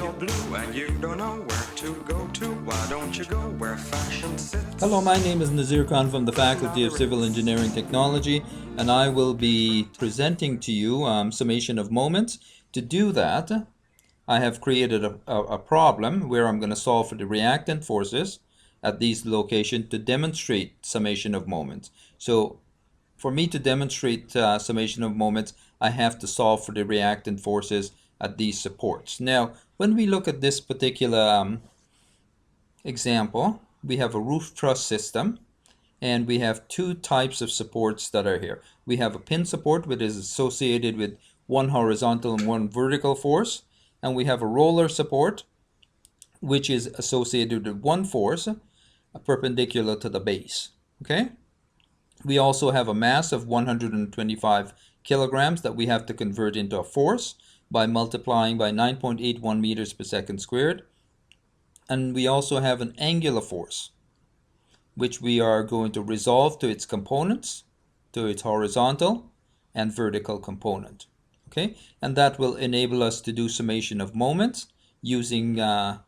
you're blue and you don't know where to go to, why don't you go where fashion sits? Hello, my name is Nazeer from the Faculty of Civil Engineering Technology, and I will be presenting to you summation of moments. To do that, I have created a problem where I'm going to solve for the reactant forces at these locations to demonstrate summation of moments. So for me to demonstrate summation of moments, I have to solve for the reactant forces at these supports. Now, when we look at this particular example, we have a roof truss system, and we have two types of supports that are here. We have a pin support, which is associated with one horizontal and one vertical force, and we have a roller support, which is associated with one force perpendicular to the base. Okay? We also have a mass of 125 kilograms that we have to convert into a force by multiplying by 9.81 meters per second squared. And we also have an angular force, which we are going to resolve to its components, to its horizontal and vertical component. Okay, and that will enable us to do summation of moments using the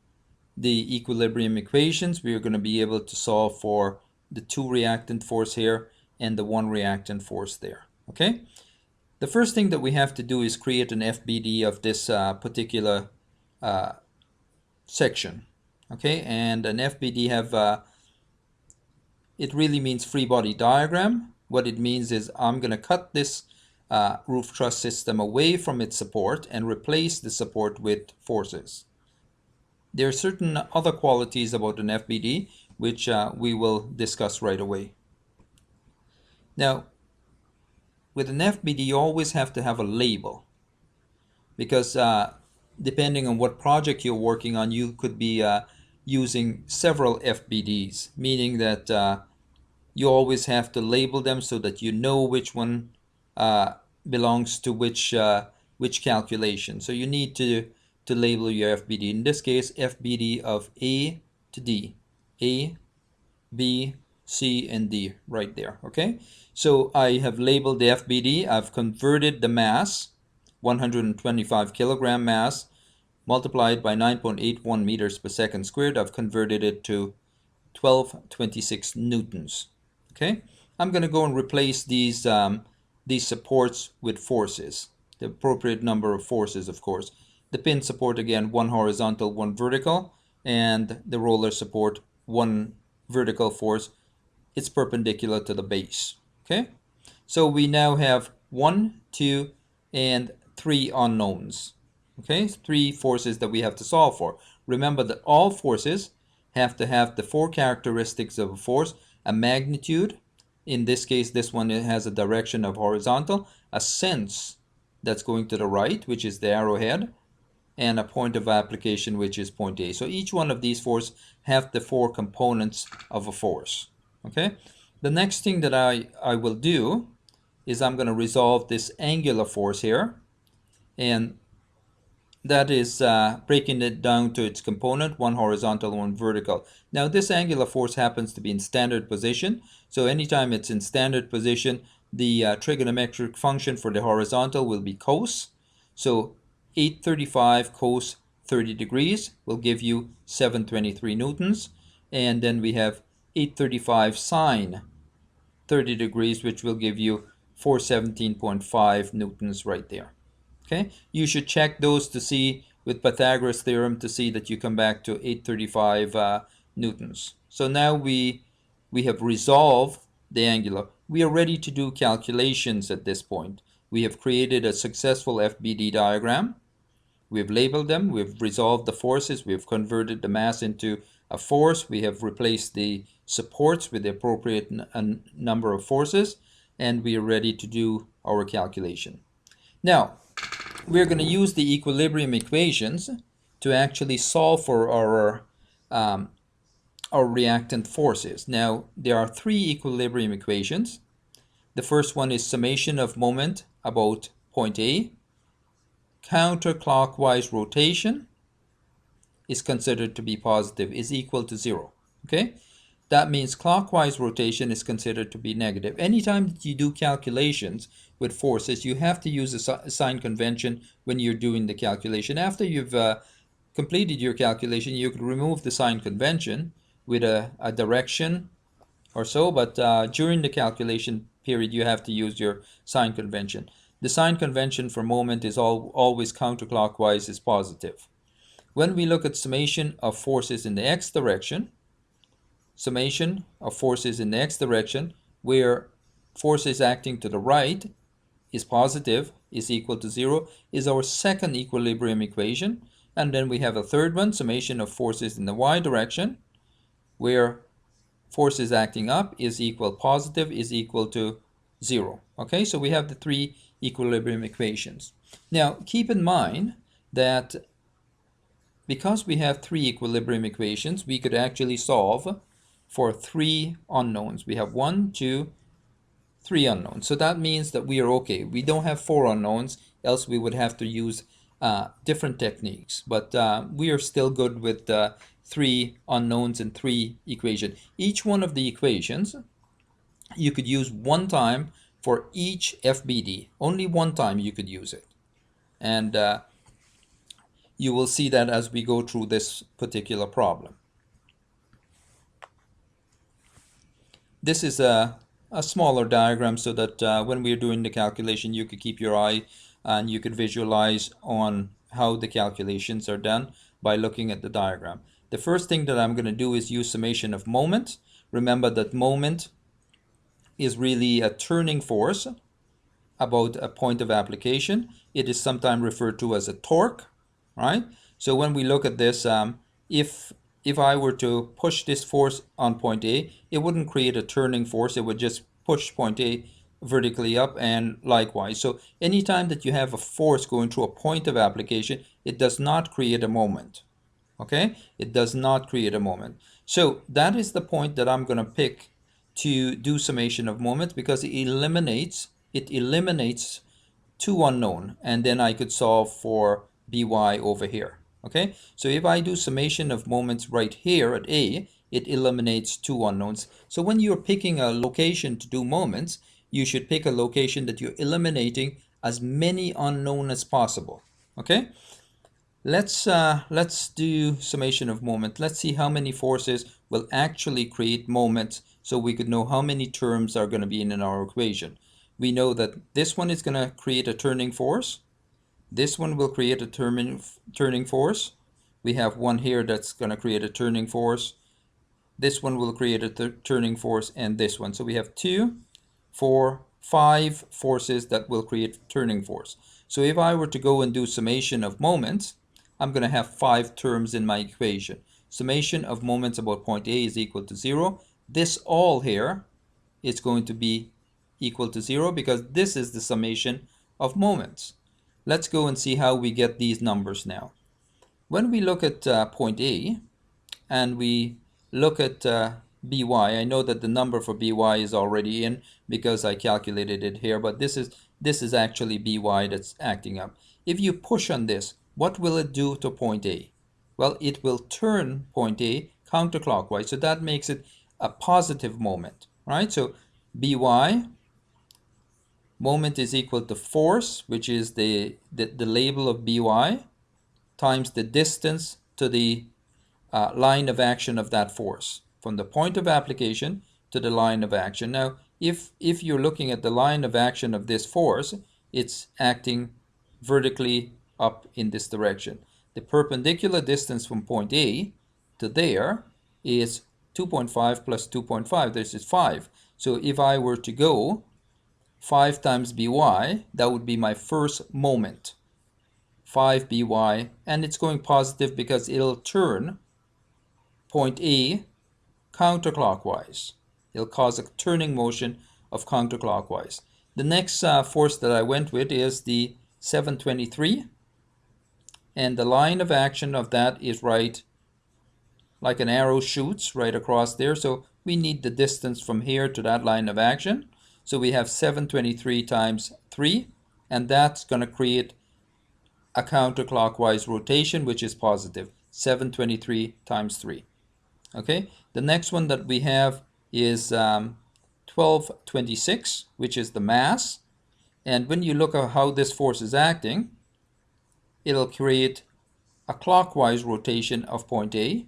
equilibrium equations. We are going to be able to solve for the two reactant force here and the one reactant force there. Okay, the first thing that we have to do is create an FBD of this particular section. Okay, and an FBD have it really means free body diagram. What it means is I'm going to cut this roof truss system away from its support and replace the support with forces. There are certain other qualities about an FBD which we will discuss right away. Now, with an FBD, you always have to have a label, because depending on what project you're working on, you could be using several FBDs, meaning that you always have to label them so that you know which one belongs to which calculation. So you need to label your FBD. In this case, FBD of A to D, A, B, C, and D right there. Okay, so I have labeled the FBD. I've converted the mass, 125 kilogram mass, multiplied by 9.81 meters per second squared. I've converted it to 1226 newtons. Okay, I'm going to go and replace these supports with forces, the appropriate number of forces, of course. The pin support, again, one horizontal, one vertical, and the roller support, one vertical force. It's perpendicular to the base. Okay, so we now have 1, 2, and 3 unknowns. Okay, 3 forces that we have to solve for. Remember that all forces have to have the 4 characteristics of a force: a magnitude, in this case this one has a direction of horizontal, a sense that's going to the right, which is the arrowhead, and a point of application, which is point A. So each one of these forces have the 4 components of a force. Okay, the next thing that I will do is I'm going to resolve this angular force here, and that is breaking it down to its component, one horizontal, one vertical. Now this angular force happens to be in standard position, so anytime it's in standard position, the trigonometric function for the horizontal will be cos. So 835 cos 30 degrees will give you 723 newtons, and then we have 835 sine 30 degrees, which will give you 417.5 newtons right there. Okay, you should check those to see with Pythagoras theorem to see that you come back to 835 newtons. So now we have resolved the angular. We are ready to do calculations at this point. We have created a successful FBD diagram. We have labeled them. We have resolved the forces. We have converted the mass into a force. We have replaced the supports with the appropriate number of forces, and we are ready to do our calculation. Now, we're going to use the equilibrium equations to actually solve for our reactant forces. Now, there are 3 equilibrium equations. The first one is summation of moment about point A. Counterclockwise rotation is considered to be positive, is equal to 0. Okay? That means clockwise rotation is considered to be negative. Anytime that you do calculations with forces, you have to use a sign convention when you're doing the calculation. After you've completed your calculation, you could remove the sign convention with a direction or so, but during the calculation period, you have to use your sign convention. The sign convention for moment is always counterclockwise is positive. When we look at summation of forces in the x direction, summation of forces in the x direction, where forces acting to the right is positive, is equal to 0, is our second equilibrium equation. And then we have a third one, summation of forces in the y direction, where forces acting up is equal positive is equal to 0. Okay, so we have the three equilibrium equations. Now, keep in mind that because we have three equilibrium equations, we could actually solve for three unknowns. We have 1, 2, 3 unknowns. So that means that we are okay. We don't have 4 unknowns, else we would have to use different techniques. But we are still good with 3 unknowns and 3 equations. Each one of the equations you could use one time for each FBD. Only one time you could use it. And you will see that as we go through this particular problem. This is a smaller diagram so that when we're doing the calculation, you could keep your eye and you could visualize on how the calculations are done by looking at the diagram. The first thing that I'm going to do is use summation of moment. Remember that moment is really a turning force about a point of application. It is sometimes referred to as a torque, right? So when we look at this, if I were to push this force on point A, it wouldn't create a turning force. It would just push point A vertically up, and likewise. So anytime that you have a force going through a point of application, it does not create a moment. Okay? It does not create a moment. So that is the point that I'm going to pick to do summation of moments, because it eliminates two unknown, and then I could solve for by over here. Okay, so if I do summation of moments right here at A, it eliminates two unknowns. So when you're picking a location to do moments, you should pick a location that you're eliminating as many unknown as possible. Okay, let's do summation of moment. Let's see how many forces will actually create moments, so we could know how many terms are going to be in our equation. We know that this one is going to create a turning force. This one will create a turning force. We have one here that's going to create a turning force. This one will create a turning force, and this one. So we have 2, 4, 5 forces that will create turning force. So if I were to go and do summation of moments, I'm going to have 5 terms in my equation. Summation of moments about point A is equal to 0. This all here is going to be equal to 0 because this is the summation of moments. Let's go and see how we get these numbers now. When we look at point A and we look at by, I know that the number for by is already in because I calculated it here, but this is actually by that's acting up. If you push on this, what will it do to point A? Well, it will turn point A counterclockwise, so that makes it a positive moment, right? So by moment is equal to force, which is the label of by, times the distance to the line of action of that force, from the point of application to the line of action. Now, if you're looking at the line of action of this force, it's acting vertically up in this direction. The perpendicular distance from point A to there is 2.5 plus 2.5. This is 5. So if I were to go 5 times by, that would be my first moment. 5 by, and it's going positive because it'll turn point A counterclockwise. It'll cause a turning motion of counterclockwise. The next force that I went with is the 723, and the line of action of that is right, like an arrow shoots right across there. So we need the distance from here to that line of action. So we have 723 times 3, and that's going to create a counterclockwise rotation, which is positive. 723 times 3. Okay, the next one that we have is 1226, which is the mass. And when you look at how this force is acting, it'll create a clockwise rotation of point A,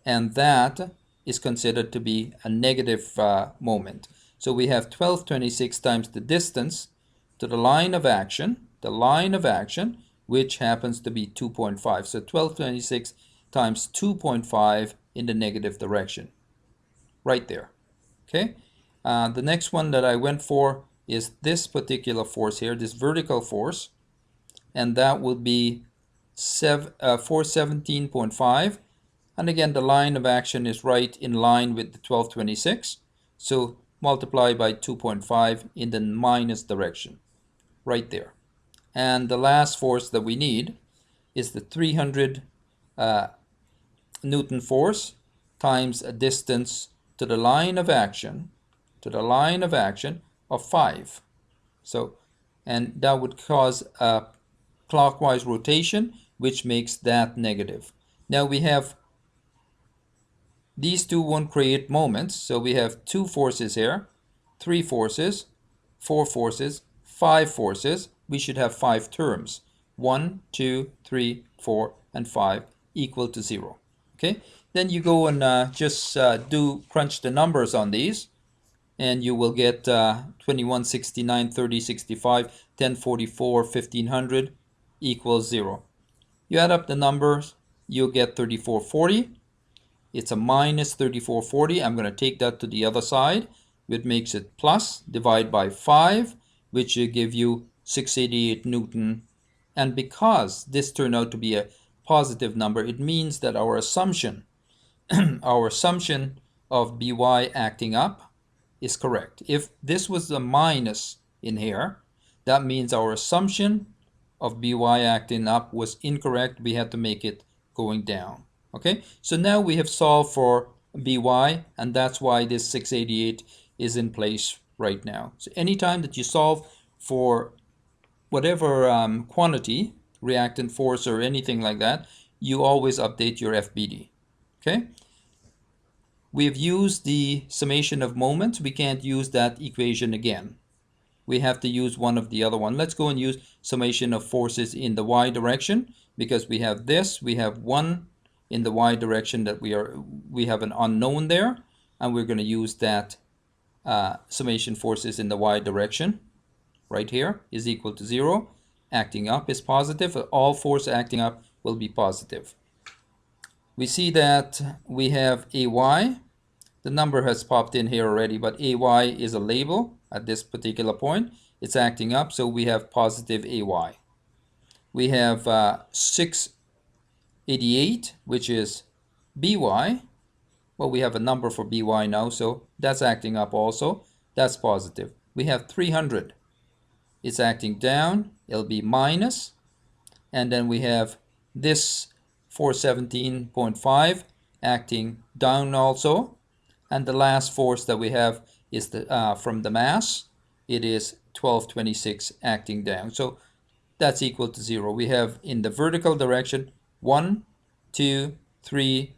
and that is considered to be a negative moment. So we have 1226 times the distance to the line of action, which happens to be 2.5. So 1226 times 2.5 in the negative direction, right there. Okay. The next one that I went for is this particular force here, this vertical force, and that would be 417.5. And again, the line of action is right in line with the 1226. So multiply by 2.5 in the minus direction, right there. And the last force that we need is the 300 Newton force times a distance to the line of action, of 5. So, and that would cause a clockwise rotation, which makes that negative. Now we have these two won't create moments, so we have 2 forces here, 3 forces, 4 forces, 5 forces. We should have 5 terms. 1, 2, 3, 4, and 5 equal to 0. Okay, then you go and just crunch the numbers on these, and you will get 21, 69, 30, 65, 10, 44, 1500 equals 0. You add up the numbers, you'll get 3440. It's a minus 3440. I'm going to take that to the other side, which makes it plus, divide by 5, which will give you 688 Newton. And because this turned out to be a positive number, it means that our assumption, of By acting up is correct. If this was a minus in here, that means our assumption of By acting up was incorrect. We had to make it going down. Okay, so now we have solved for By, and that's why this 688 is in place right now. So anytime that you solve for whatever quantity, reactant force or anything like that, you always update your FBD. Okay, we have used the summation of moments. We can't use that equation again. We have to use one of the other one. Let's go and use summation of forces in the y direction, because we have this, we have 1 in the y direction that we have an unknown there, and we're going to use that summation forces in the y direction right here is equal to 0. Acting up is positive. All force acting up will be positive. We see that we have AY. The number has popped in here already, but AY is a label at this particular point. It's acting up, so we have positive AY. We have 688, which is BY. Well, we have a number for BY now, so that's acting up also. That's positive. We have 300. It's acting down. It'll be minus. And then we have this 417.5 acting down also. And the last force that we have is from the mass. It is 1226 acting down. So that's equal to 0. We have in the vertical direction 1, 2, 3,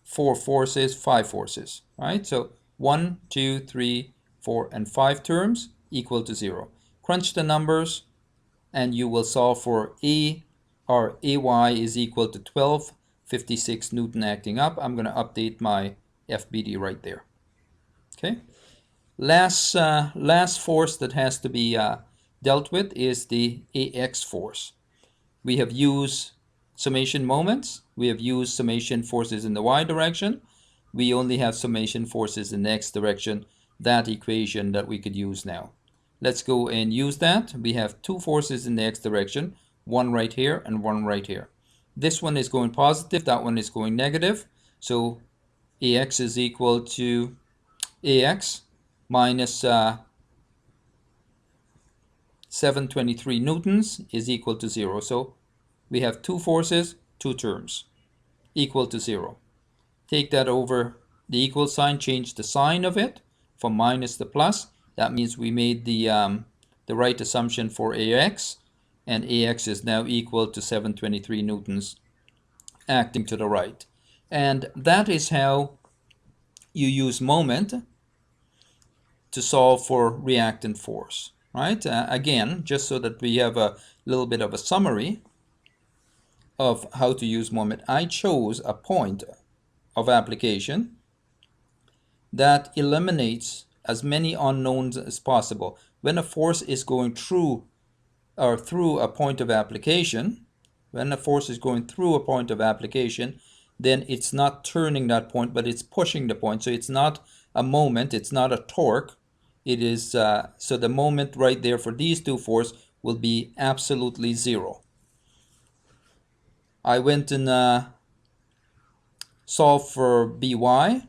4 forces, 5 forces. Right? So 1, 2, 3, 4, and 5 terms equal to 0. Crunch the numbers, and you will solve for A, or AY is equal to 1256 Newton acting up. I'm going to update my FBD right there. Okay. Last force that has to be dealt with is the AX force. We have used summation moments. We have used summation forces in the y direction. We only have summation forces in the x direction, that equation that we could use now. Let's go and use that. We have 2 forces in the x direction, one right here and one right here. This one is going positive, that one is going negative. So AX is equal to AX minus 723 newtons is equal to 0. So we have 2 forces, 2 terms, equal to 0. Take that over the equal sign, change the sign of it from minus to plus. That means we made the right assumption for AX, and AX is now equal to 723 newtons acting to the right. And that is how you use moment to solve for reactant force, right? Again, just so that we have a little bit of a summary of how to use moment, I chose a point of application that eliminates as many unknowns as possible. When a force is going through a point of application, then it's not turning that point, but it's pushing the point. So it's not a moment, it's not a torque. It is so the moment right there for these two forces will be absolutely zero. I went and solved for By.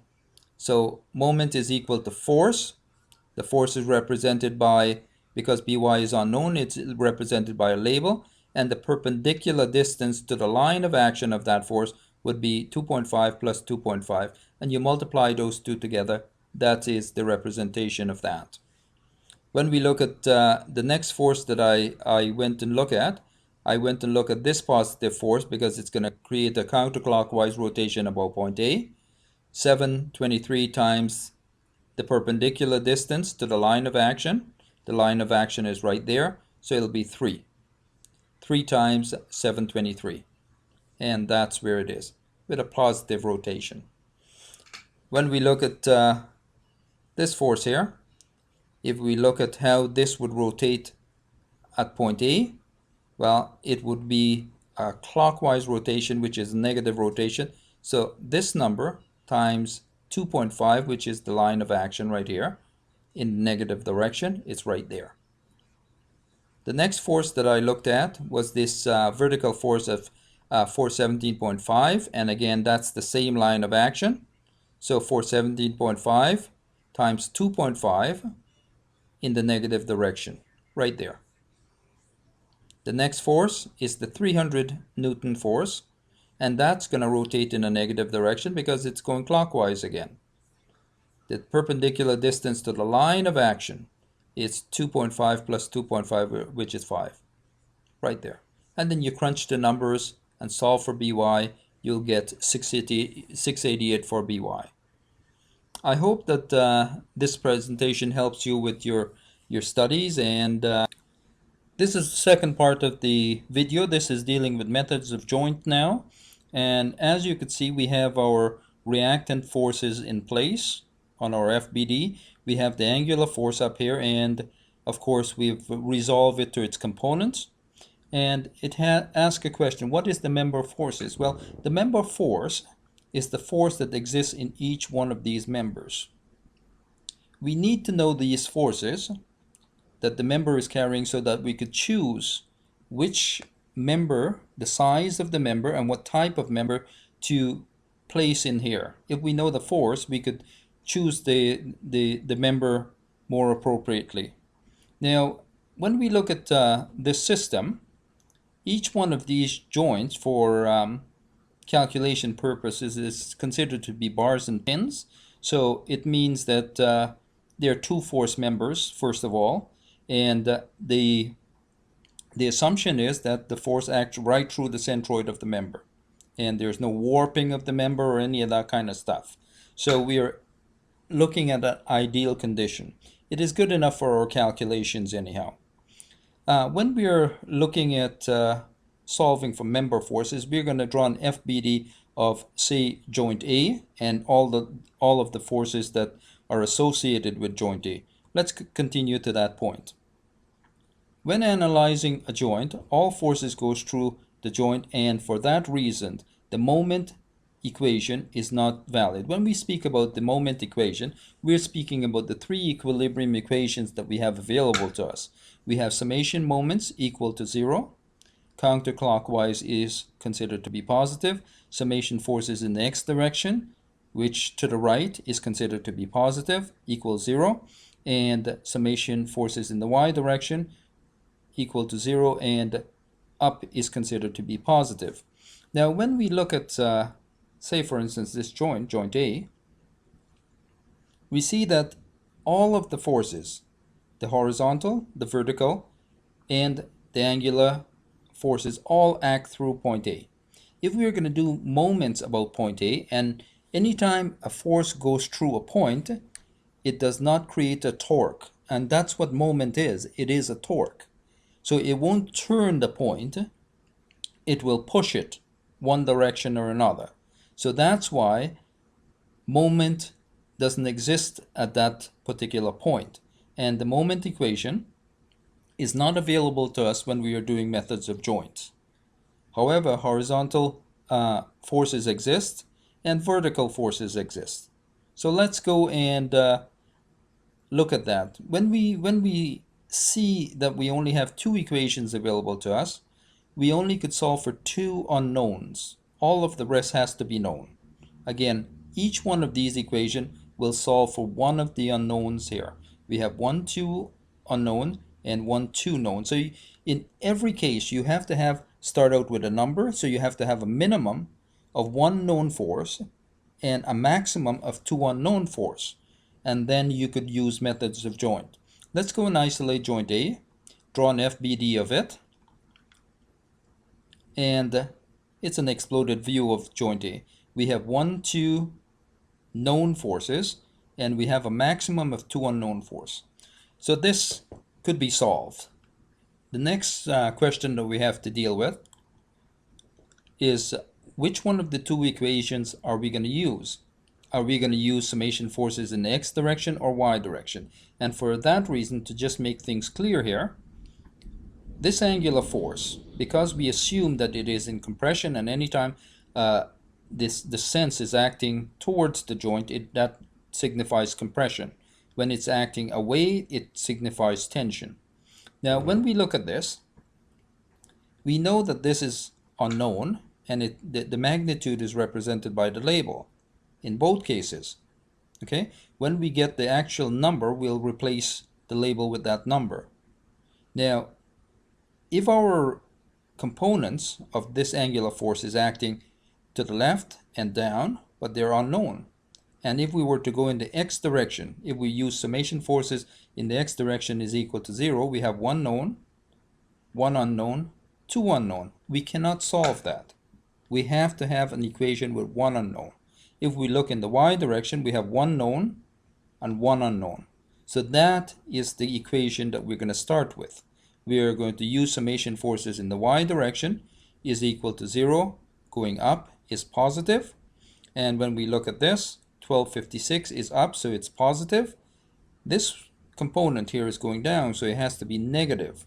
So moment is equal to force. The force is represented by, because By is unknown, it's represented by a label, and the perpendicular distance to the line of action of that force would be 2.5 plus 2.5, and you multiply those two together. That is the representation of that. When we look at the next force that I went and look at, this positive force because it's going to create a counterclockwise rotation about point A. 723 times the perpendicular distance to the line of action. The line of action is right there, so it'll be 3. 3 times 723. And that's where it is, with a positive rotation. When we look at this force here, if we look at how this would rotate at point A, well, it would be a clockwise rotation, which is negative rotation. So this number times 2.5, which is the line of action right here, in the negative direction, it's right there. The next force that I looked at was this vertical force of 417.5, and again, that's the same line of action. So 417.5 times 2.5 in the negative direction, right there. The next force is the 300 Newton force, and that's going to rotate in a negative direction because it's going clockwise again. The perpendicular distance to the line of action is 2.5 plus 2.5, which is 5, right there. And then you crunch the numbers and solve for By, you'll get 688 for By. I hope that this presentation helps you with your studies, and this is the second part of the video. This is dealing with methods of joint now. And as you can see, we have our reactant forces in place on our FBD. We have the angular force up here, and of course we've resolved it to its components. And it asks a question, what is the member forces? Well, the member force is the force that exists in each one of these members. We need to know these forces that the member is carrying so that we could choose which member, the size of the member, and what type of member to place in here. If we know the force, we could choose the member more appropriately. Now, when we look at this system, each one of these joints for calculation purposes is considered to be bars and pins. So it means that there are two force members, first of all, and the assumption is that the force acts right through the centroid of the member, and there's no warping of the member or any of that kind of stuff. So we are looking at an ideal condition. It is good enough for our calculations anyhow. When we are looking at solving for member forces, we're going to draw an FBD of, say, joint A and all of the forces that are associated with joint A. Let's continue to that point. When analyzing a joint, all forces goes through the joint, and for that reason, the moment equation is not valid. When we speak about the moment equation, we're speaking about the three equilibrium equations that we have available to us. We have summation moments equal to 0. Counterclockwise is considered to be positive. Summation forces in the x direction, which to the right is considered to be positive, equals 0. And summation forces in the y direction equal to 0, and up is considered to be positive. Now, when we look at, say for instance, this joint A, we see that all of the forces, the horizontal, the vertical, and the angular forces all act through point A. If we're going to do moments about point A, and anytime a force goes through a point, it does not create a torque, and that's what moment is. It is a torque. So it won't turn the point, it will push it. one direction or another. So that's why moment doesn't exist at that particular point. And the moment equation is not available to us when we are doing methods of joints. However, horizontal forces exist and vertical forces exist. So let's go and look at that. When we see that we only have two equations available to us, we only could solve for two unknowns. All of the rest has to be known. Again, each one of these equations will solve for one of the unknowns here. We have 1, 2 unknown and 1, 2 known. So in every case, you have to start out with a number. So you have to have a minimum of one known force and a maximum of two unknown force. And then you could use methods of joint. Let's go and isolate joint A, draw an FBD of it, and it's an exploded view of joint A. We have 1, 2 known forces, and we have a maximum of 2 unknown force. So this could be solved. The next question that we have to deal with is which one of the two equations are we going to use? Are we going to use summation forces in the x direction or y direction? And for that reason, to just make things clear here, this angular force, because we assume that it is in compression, and anytime the sense is acting towards the joint, that signifies compression. When it's acting away, it signifies tension. Now, when we look at this, we know that this is unknown, and the magnitude is represented by the label in both cases. Okay, when we get the actual number, we'll replace the label with that number. Now, if our components of this angular force is acting to the left and down, but they're unknown, and if we were to go in the x direction, if we use summation forces in the x direction is equal to 0, we have one known, one unknown, two unknown. We cannot solve that. We have to have an equation with one unknown. If we look in the y direction, we have one known and one unknown. So that is the equation that we're going to start with. We are going to use summation forces in the y direction is equal to 0, going up is positive. And when we look at this, 1256 is up, so it's positive. This component here is going down, so it has to be negative.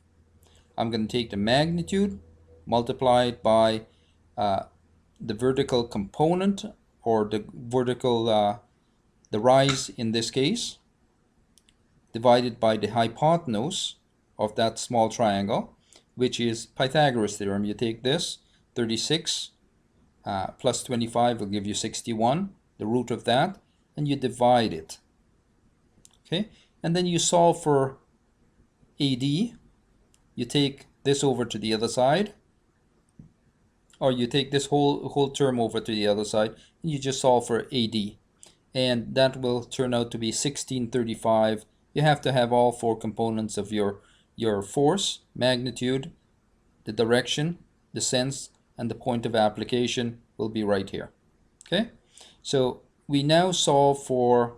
I'm going to take the magnitude, multiply it by the vertical component, or the vertical, the rise in this case, divided by the hypotenuse of that small triangle, which is Pythagoras theorem. You take this, 36 plus 25 will give you 61, the root of that, and you divide it. Okay, and then you solve for AD. You take this over to the other side, or you take this whole term over to the other side, and you just solve for AD. And that will turn out to be 1635. You have to have all four components of your force, magnitude, the direction, the sense, and the point of application will be right here. Okay, so we now solve for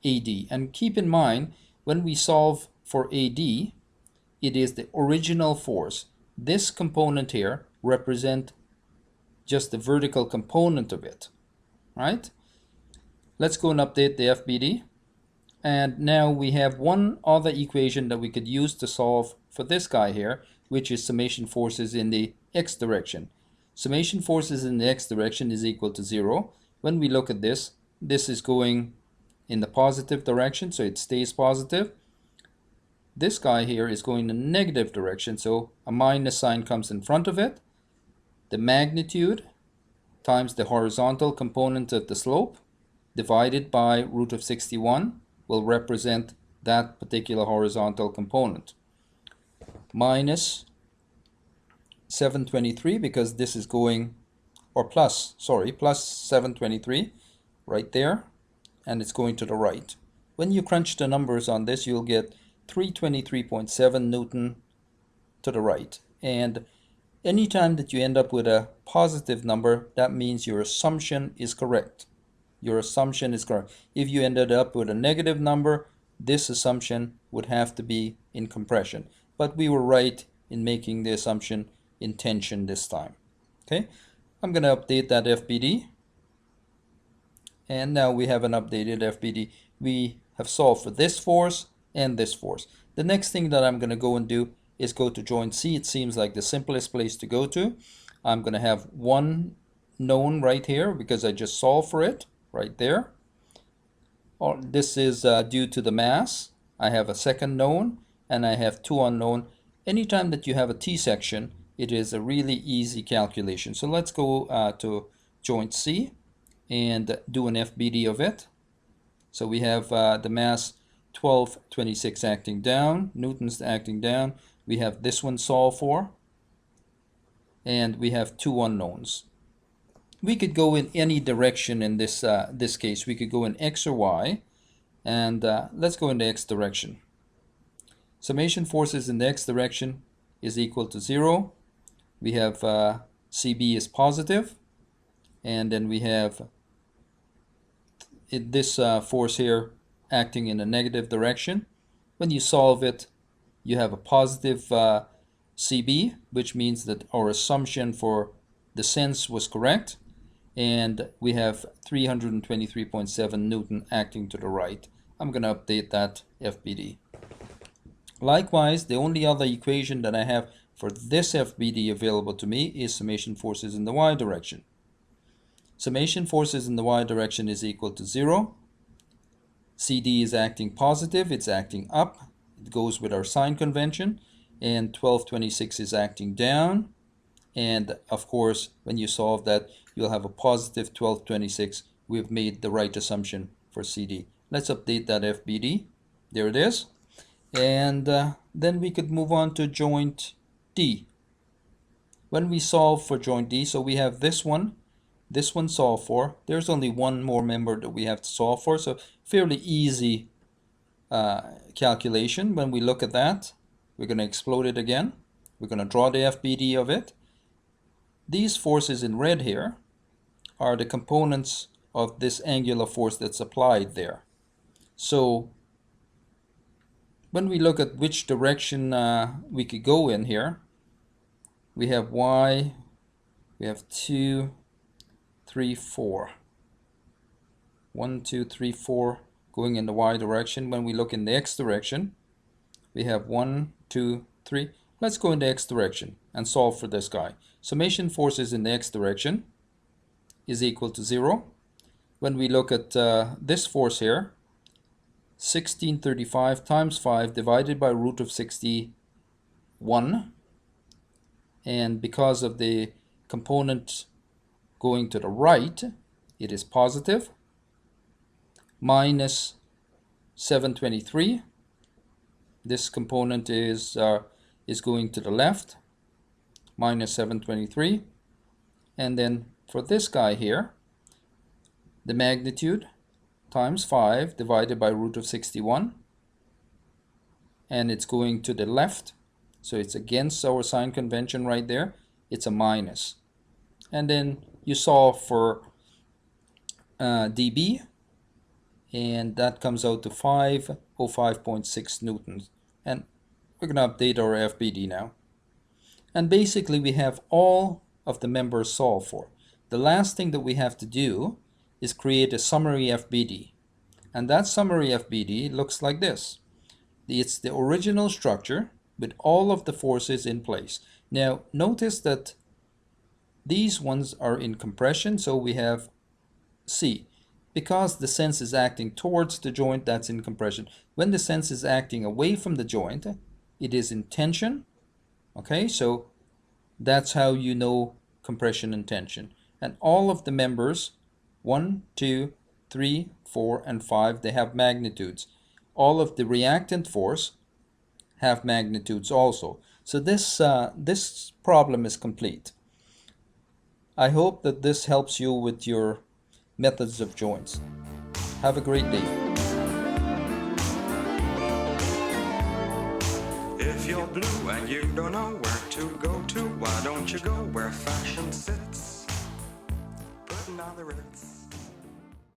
AD. And keep in mind, when we solve for AD, it is the original force. This component here represent just the vertical component of it, right? Let's go and update the FBD. And now we have one other equation that we could use to solve for this guy here, which is summation forces in the x direction. Summation forces in the x direction is equal to 0. When we look at this, this is going in the positive direction, so it stays positive. This guy here is going in the negative direction, so a minus sign comes in front of it. The magnitude times the horizontal component of the slope divided by root of 61 will represent that particular horizontal component. Minus 723, because this is going, or plus 723 right there, and it's going to the right. When you crunch the numbers on this, you'll get 323.7 Newton to the right. And anytime that you end up with a positive number, that means your assumption is correct. Your assumption is correct. If you ended up with a negative number, this assumption would have to be in compression. But we were right in making the assumption in tension this time. Okay, I'm going to update that FBD. And now we have an updated FBD. We have solved for this force and this force. The next thing that I'm going to go and do is go to joint C. It seems like the simplest place to go to. I'm going to have one known right here because I just solved for it right there. This is due to the mass. I have a second known and I have two unknown. Anytime that you have a T-section, it is a really easy calculation. So let's go to joint C and do an FBD of it. So we have the mass 1226 acting down, newtons acting down. We have this one solved for, and we have two unknowns. We could go in any direction in this case. We could go in X or Y, and let's go in the X direction. Summation forces in the X direction is equal to 0. We have CB is positive, and then we have this force here acting in a negative direction. When you solve it, you have a positive CB, which means that our assumption for the sense was correct, and we have 323.7 Newton acting to the right. I'm going to update that FBD. Likewise, the only other equation that I have for this FBD available to me is summation forces in the Y direction. Summation forces in the Y direction is equal to 0. CD is acting positive, it's acting up. It goes with our sign convention. And 1226 is acting down. And of course, when you solve that, you'll have a positive 1226. We've made the right assumption for CD. Let's update that FBD. There it is. And then we could move on to joint D. When we solve for joint D, so we have this one solved for. There's only one more member that we have to solve for, so fairly easy calculation. When we look at that, we're going to explode it again. We're going to draw the FBD of it. These forces in red here are the components of this angular force that's applied there. So when we look at which direction we could go in here, we have Y, we have 2, 3, 4. 1, 2, 3, 4 going in the Y direction. When we look in the X direction, we have 1, 2, 3. Let's go in the X direction and solve for this guy. Summation forces in the X direction is equal to 0. When we look at this force here, 1635 times 5 divided by root of 61. And because of the component going to the right, it is positive, minus 723. This component is going to the left, minus 723. And then for this guy here, the magnitude times 5 divided by root of 61, and it's going to the left, so it's against our sign convention right there. It's a minus. And then you solve for dB, and that comes out to 505.6 newtons. And we're going to update our FBD now. And basically we have all of the members solved for. The last thing that we have to do is create a summary FBD. And that summary FBD looks like this. It's the original structure with all of the forces in place. Now notice that these ones are in compression, so we have C. Because the sense is acting towards the joint, that's in compression. When the sense is acting away from the joint, it is in tension. Okay, so that's how you know compression and tension. And all of the members, 1, 2, 3, 4, and 5, they have magnitudes. All of the reactant force have magnitudes also. So this problem is complete. I hope that this helps you with your methods of joints. Have a great day. If you're blue and you don't know where to go to, why don't you go where fashion sits? Putting on the Ritz.